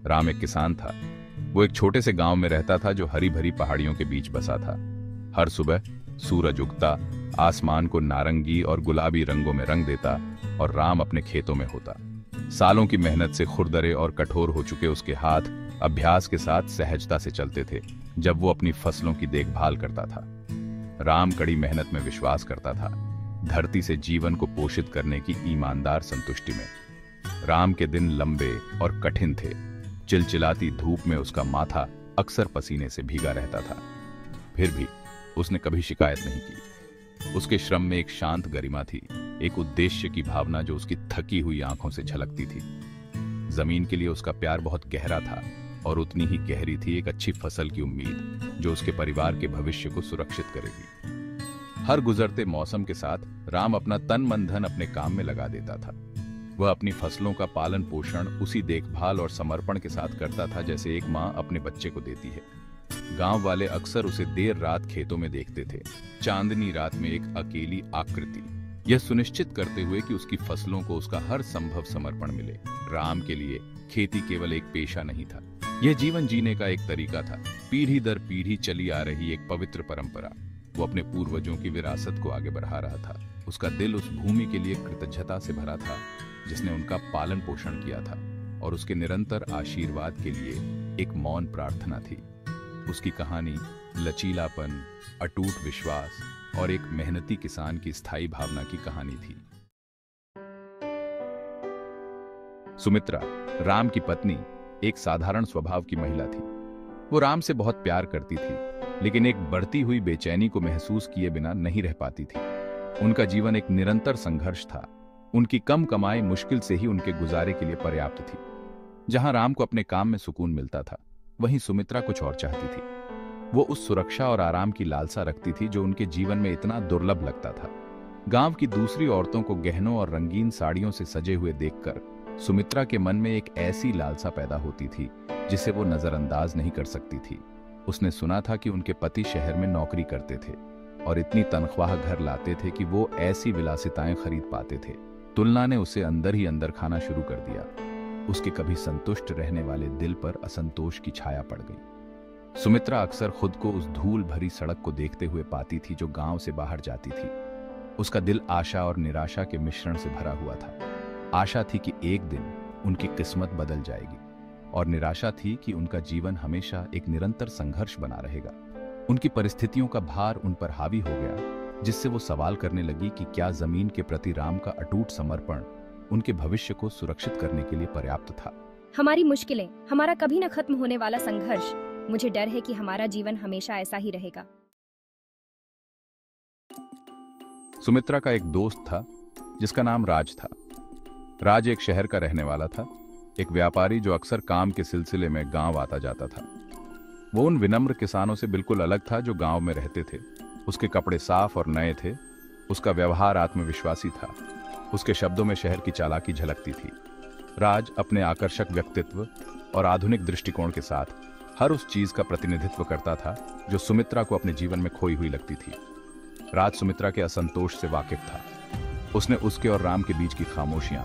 राम एक किसान था। वो एक छोटे से गांव में रहता था जो हरी भरी पहाड़ियों के बीच बसा था। हर सुबह सूरज उगता, आसमान को नारंगी और गुलाबी रंगों में रंग देता और राम अपने खेतों में होता। सालों की मेहनत से खुरदरे और कठोर हो चुके उसके हाथ अभ्यास के साथ सहजता से चलते थे जब वो अपनी फसलों की देखभाल करता था। राम कड़ी मेहनत में विश्वास करता था, धरती से जीवन को पोषित करने की ईमानदार संतुष्टि में। राम के दिन लंबे और कठिन थे। चिलचिलाती धूप में उसका माथा अक्सर पसीने से भीगा रहता था। फिर भी उसने कभी शिकायत नहीं की। उसके श्रम में एक शांत गरिमा थी, एक उद्देश्य की भावना जो उसकी थकी हुई आंखों से झलकती थी। जमीन के लिए उसका प्यार बहुत गहरा था और उतनी ही गहरी थी एक अच्छी फसल की उम्मीद जो उसके परिवार के भविष्य को सुरक्षित करेगी। हर गुजरते मौसम के साथ राम अपना तन मन धन अपने काम में लगा देता था। वह अपनी फसलों का पालन पोषण उसी देखभाल और समर्पण के साथ करता था जैसे एक माँ अपने बच्चे को देती है। गांव वाले अक्सर उसे देर रात खेतों में देखते थे, चांदनी रात में एक अकेली आकृति, यह सुनिश्चित करते हुए कि उसकी फसलों को उसका हर संभव समर्पण मिले। राम के लिए खेती केवल एक पेशा नहीं था, यह जीवन जीने का एक तरीका था, पीढ़ी दर पीढ़ी चली आ रही एक पवित्र परंपरा। वो अपने पूर्वजों की विरासत को आगे बढ़ा रहा था। उसका दिल उस भूमि के लिए कृतज्ञता से भरा था जिसने उनका पालन पोषण किया था, और उसके निरंतर आशीर्वाद के लिए एक मौन प्रार्थना थी। उसकी कहानी लचीलापन, अटूट विश्वास और एक मेहनती किसान की स्थायी भावना की कहानी थी। सुमित्रा, राम की पत्नी, एक साधारण स्वभाव की महिला थी। वो राम से बहुत प्यार करती थी, लेकिन एक बढ़ती हुई बेचैनी को महसूस किए बिना नहीं रह पाती थी। उनका जीवन एक निरंतर संघर्ष था। उनकी कम कमाई मुश्किल से ही उनके गुजारे के लिए पर्याप्त थी। जहां राम को अपने काम में सुकून मिलता था, वहीं सुमित्रा कुछ और चाहती थी। वो उस सुरक्षा और आराम की लालसा रखती थी जो उनके जीवन में इतना दुर्लभ लगता था। गांव की दूसरी औरतों को गहनों और रंगीन साड़ियों से सजे हुए देखकर सुमित्रा के मन में एक ऐसी लालसा पैदा होती थी जिसे वो नजरअंदाज नहीं कर सकती थी। उसने सुना था कि उनके पति शहर में नौकरी करते थे और इतनी तनख्वाह घर लाते थे कि वो ऐसी विलासिताएं खरीद पाते थे। तुलना ने उसे अंदर ही अंदर खाना शुरू कर दिया। उसके कभी संतुष्ट रहने वाले दिल पर असंतोष की छाया पड़ गई। सुमित्रा अक्सर खुद को उस धूल भरी सड़क को देखते हुए पाती थी जो गांव से बाहर जाती थी। उसका दिल आशा और निराशा के मिश्रण से भरा हुआ था। आशा थी कि एक दिन उनकी किस्मत बदल जाएगी, और निराशा थी कि उनका जीवन हमेशा एक निरंतर संघर्ष बना रहेगा। उनकी परिस्थितियों का भार उन पर हावी हो गया, जिससे वो सवाल करने लगी कि क्या जमीन के प्रति राम का अटूट समर्पण उनके भविष्य को सुरक्षित करने के लिए पर्याप्त था। हमारी मुश्किलें, हमारा कभी न खत्म होने वाला संघर्ष, मुझे डर है कि हमारा जीवन हमेशा ऐसा ही रहेगा। सुमित्रा का एक दोस्त था जिसका नाम राज था। राज एक शहर का रहने वाला था, एक व्यापारी जो अक्सर काम के सिलसिले में गांव आता जाता था। वो उन विनम्र किसानों से बिल्कुल अलग था जो गांव में रहते थे। उसके कपड़े साफ और नए थे, उसका व्यवहार आत्मविश्वासी था, उसके शब्दों में शहर की चालाकी झलकती थी। राज अपने आकर्षक व्यक्तित्व और आधुनिक दृष्टिकोण के साथ हर उस चीज का प्रतिनिधित्व करता था जो सुमित्रा को अपने जीवन में खोई हुई लगती थी। राज सुमित्रा के असंतोष से वाकिफ था। उसने उसके और राम के बीच की खामोशियां,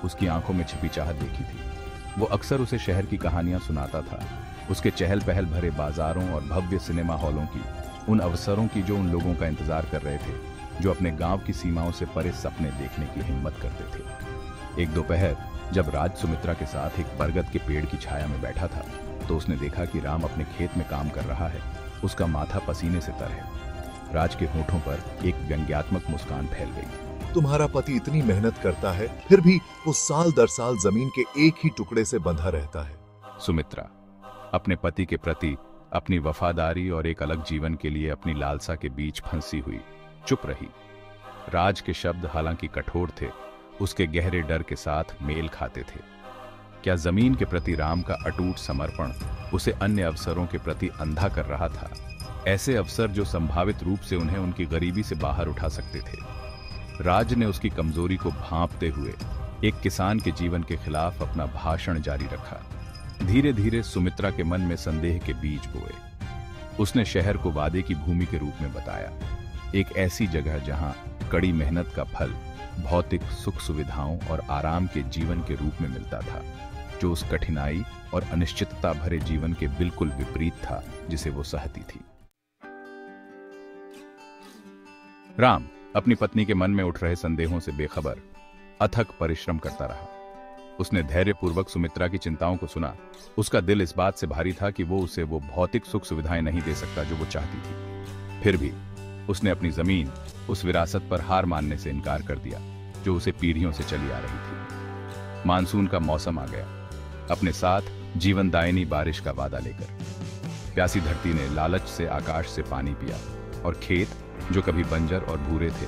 उसकी आंखों में छिपी चाहत देखी थी। वो अक्सर उसे शहर की कहानियां सुनाता था, उसके चहल पहल भरे बाजारों और भव्य सिनेमा हॉलों की, उन अवसरों की जो उन लोगों का इंतजार कर रहे थे जो अपने गांव की सीमाओं से परे सपने देखने की हिम्मत करते थे। एक दोपहर जब राज सुमित्रा के साथ एक बरगद के पेड़ की छाया में बैठा था, तो उसने देखा कि राम अपने खेत में काम कर रहा है। उसका माथा पसीने से तर है। राज के होठों पर एक व्यंग्यात्मक मुस्कान फैल गई। तुम्हारा पति इतनी मेहनत करता है, फिर भी वो साल दर साल जमीन के एक ही टुकड़े से बंधा रहता है। सुमित्रा अपने पति के प्रति अपनी वफादारी और एक अलग जीवन के लिए अपनी लालसा के बीच फंसी हुई चुप रही। राज के शब्द हालांकि कठोर थे, उसके गहरे डर के साथ मेल खाते थे। क्या जमीन के प्रति राम का अटूट समर्पण उसे अन्य अवसरों के प्रति अंधा कर रहा था? ऐसे अवसर जो संभावित रूप से उन्हें उनकी गरीबी से बाहर उठा सकते थे। राज ने उसकी कमजोरी को भांपते हुए एक किसान के जीवन के खिलाफ अपना भाषण जारी रखा। धीरे धीरे सुमित्रा के मन में संदेह के बीज बोए। उसने शहर को वादे की भूमि के रूप में बताया, एक ऐसी जगह जहां कड़ी मेहनत का फल भौतिक सुख सुविधाओं और आराम के जीवन के रूप में मिलता था। जो उस कठिनाई और अनिश्चितता भरे जीवन के बिल्कुल विपरीत था जिसे वो सहती थी। राम अपनी पत्नी के मन में उठ रहे संदेहों से बेखबर अथक परिश्रम करता रहा। उसने धैर्यपूर्वक सुमित्रा की चिंताओं को सुना। उसका दिल इस बात से भारी था कि वो उसे वो भौतिक सुख सुविधाएं नहीं दे सकता जो वो चाहती थी। फिर भी उसने अपनी जमीन, उस विरासत पर हार मानने से इनकार कर दिया जो उसे पीढ़ियों से चली आ रही थी। मानसून का मौसम आ गया, अपने साथ जीवनदायिनी बारिश का वादा लेकर। प्यासी धरती ने लालच से आकाश से पानी पिया और खेत जो कभी बंजर और भूरे थे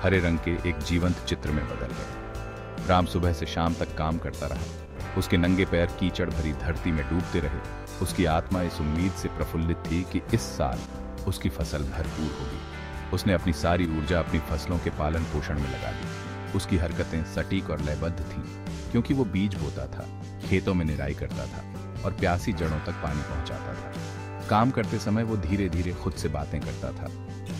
हरे रंग के एक जीवंत चित्र में बदल गए। राम सुबह से शाम तक काम करता रहा। उसके नंगे पैर कीचड़ भरी धरती में डूबते रहे। उसकी आत्मा इस उम्मीद से प्रफुल्लित थी कि इस साल उसकी फसल भरपूर होगी। उसने अपनी सारी ऊर्जा अपनी फसलों के पालन पोषण में लगा दी। उसकी हरकतें सटीक और लयबद्ध थीं, क्योंकि वो बीज बोता था, खेतों में निराई करता था और प्यासी जड़ों तक पानी पहुंचाता था। काम करते समय वो धीरे धीरे खुद से बातें करता था।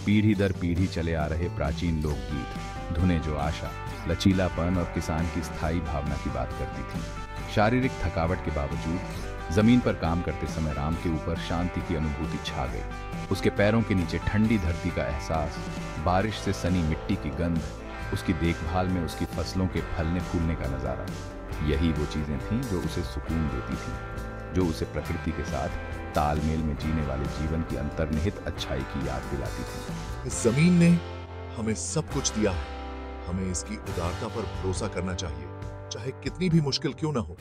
पीढ़ी दर पीढ़ी चले आ रहे प्राचीन लोकगीत, धुनें जो आशा, लचीलापन और किसान की स्थायी भावना की बात करती थी। शारीरिक थकावट के बावजूद जमीन पर काम करते समय राम के ऊपर शांति की अनुभूति छा गई। उसके पैरों के नीचे ठंडी धरती का एहसास, बारिश से सनी मिट्टी की गंध, उसकी देखभाल में उसकी फसलों के फलने फूलने का नजारा, यही वो चीजें थीं जो उसे सुकून देती थीं, जो उसे प्रकृति के साथ तालमेल में जीने वाले जीवन की अंतर्निहित अच्छाई की याद दिलाती थी। इस जमीन ने हमें सब कुछ दिया है। हमें इसकी उदारता पर भरोसा करना चाहिए, चाहे कितनी भी मुश्किल क्यों ना हो।